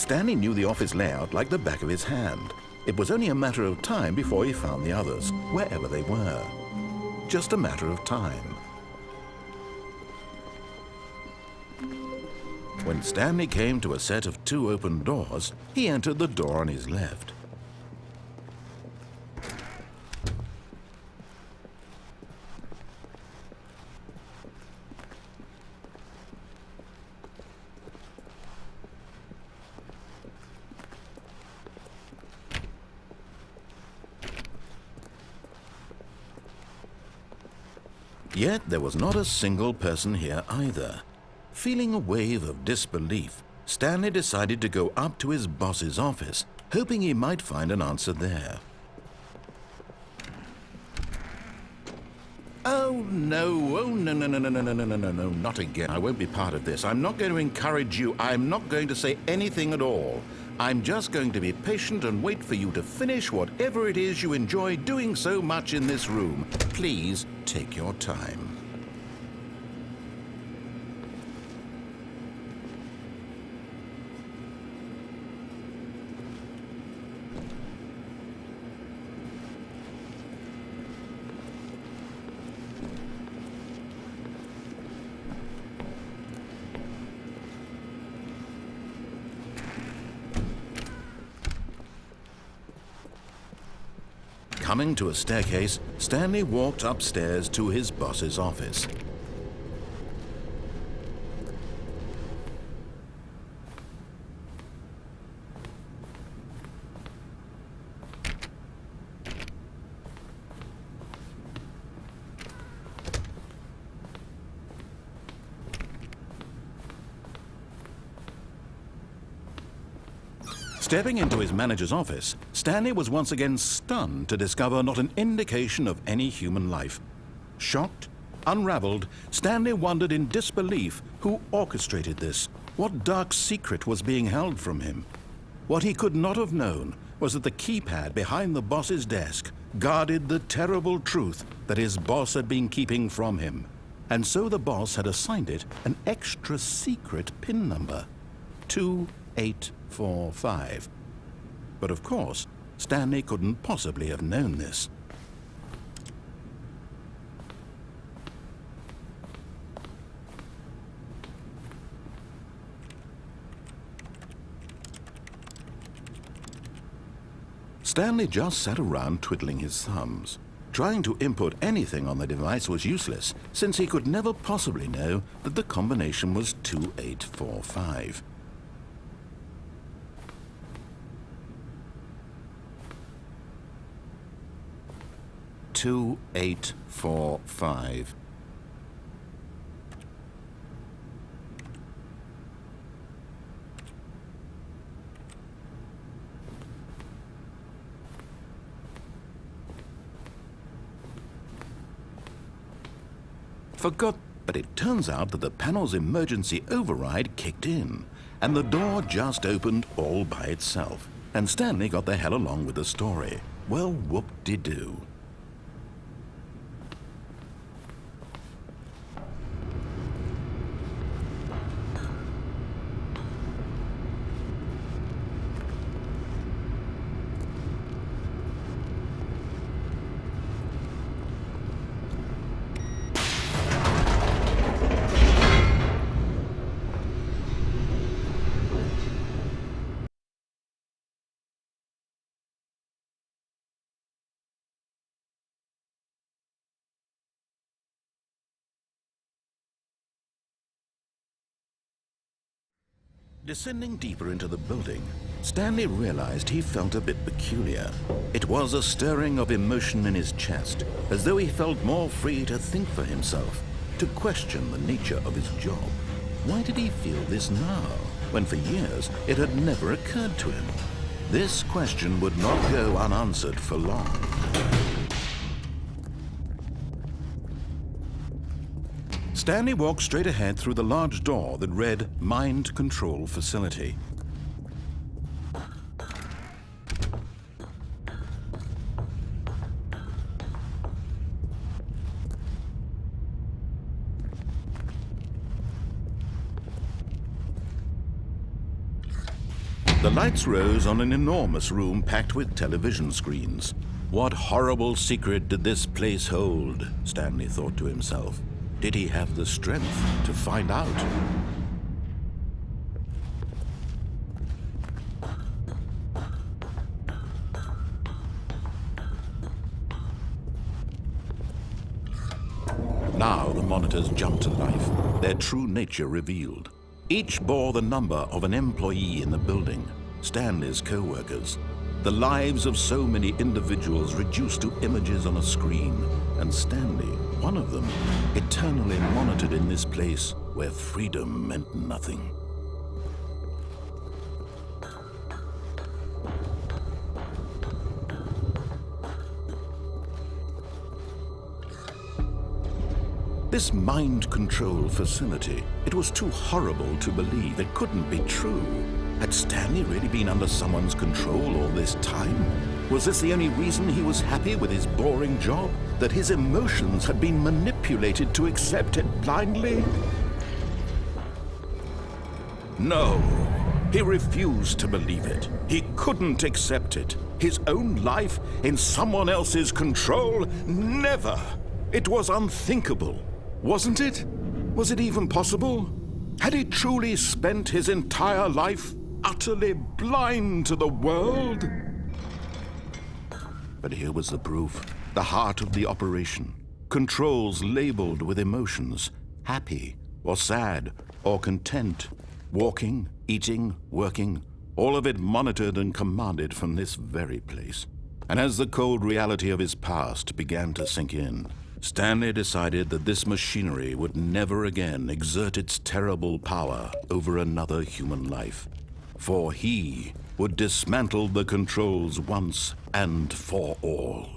Stanley knew the office layout like the back of his hand. It was only a matter of time before he found the others, wherever they were. Just a matter of time. When Stanley came to a set of 2 open doors, he entered the door on his left. Yet there was not a single person here either. Feeling a wave of disbelief, Stanley decided to go up to his boss's office, hoping he might find an answer there. Oh no, no, not again. I won't be part of this. I'm not going to encourage you. I'm not going to say anything at all. I'm just going to be patient and wait for you to finish whatever it is you enjoy doing so much in this room. Please take your time. Coming to a staircase, Stanley walked upstairs to his boss's office. Stepping into his manager's office, Stanley was once again stunned to discover not an indication of any human life. Shocked, unraveled, Stanley wondered in disbelief who orchestrated this. What dark secret was being held from him? What he could not have known was that the keypad behind the boss's desk guarded the terrible truth that his boss had been keeping from him. And so the boss had assigned it an extra secret PIN number, 2845. But of course, Stanley couldn't possibly have known this. Stanley just sat around twiddling his thumbs. Trying to input anything on the device was useless, since he could never possibly know that the combination was 2845. Two, 8, 4, 5. But it turns out that the panel's emergency override kicked in, and the door just opened all by itself. And Stanley got the hell along with the story. Well, whoop-de-doo. Descending deeper into the building, Stanley realized he felt a bit peculiar. It was a stirring of emotion in his chest, as though he felt more free to think for himself, to question the nature of his job. Why did he feel this now, when for years it had never occurred to him? This question would not go unanswered for long. Stanley walked straight ahead through the large door that read Mind Control Facility. The lights rose on an enormous room packed with television screens. What horrible secret did this place hold? Stanley thought to himself. Did he have the strength to find out? Now the monitors jumped to life, their true nature revealed. Each bore the number of an employee in the building, Stanley's co-workers. The lives of so many individuals reduced to images on a screen, and Stanley, one of them, eternally monitored in this place where freedom meant nothing. This mind control facility, it was too horrible to believe. It couldn't be true. Had Stanley really been under someone's control all this time? Was this the only reason he was happy with his boring job? That his emotions had been manipulated to accept it blindly? No, he refused to believe it. He couldn't accept it. His own life in someone else's control? Never! It was unthinkable. Wasn't it? Was it even possible? Had he truly spent his entire life utterly blind to the world? But here was the proof, the heart of the operation. Controls labeled with emotions, happy or sad or content, walking, eating, working, all of it monitored and commanded from this very place. And as the cold reality of his past began to sink in, Stanley decided that this machinery would never again exert its terrible power over another human life, for he would dismantle the controls once and for all.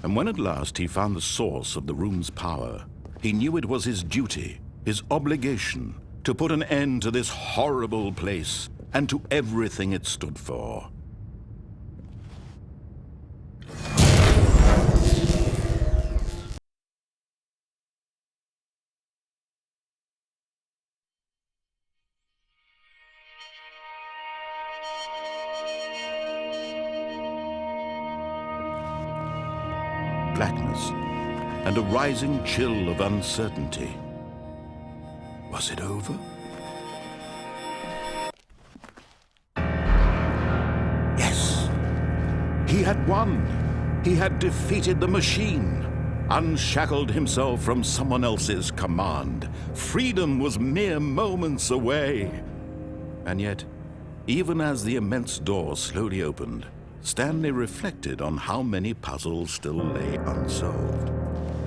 And when at last he found the source of the room's power, he knew it was his duty, his obligation, to put an end to this horrible place and to everything it stood for. Blackness and a rising chill of uncertainty. Was it over? Yes! He had won! He had defeated the machine, unshackled himself from someone else's command. Freedom was mere moments away. And yet, even as the immense door slowly opened, Stanley reflected on how many puzzles still lay unsolved.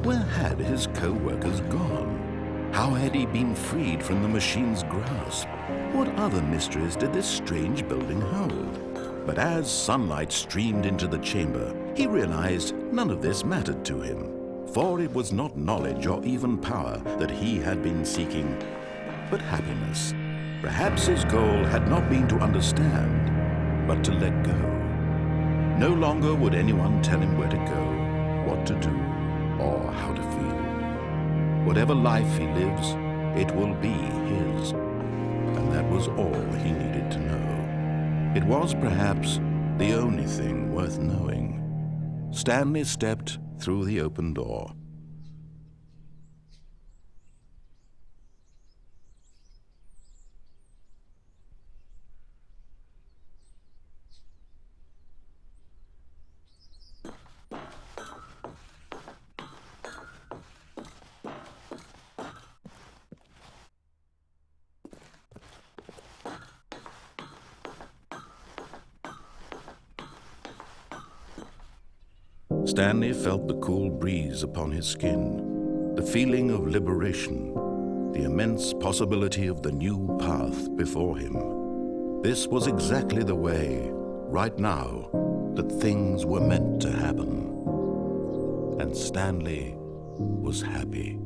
Where had his co-workers gone? How had he been freed from the machine's grasp? What other mysteries did this strange building hold? But as sunlight streamed into the chamber, he realized none of this mattered to him, for it was not knowledge or even power that he had been seeking, but happiness. Perhaps his goal had not been to understand, but to let go. No longer would anyone tell him where to go, what to do, or how to feel. Whatever life he lives, it will be his. And that was all he needed to know. It was perhaps the only thing worth knowing. Stanley stepped through the open door. Stanley felt the cool breeze upon his skin, the feeling of liberation, the immense possibility of the new path before him. This was exactly the way, right now, that things were meant to happen. And Stanley was happy.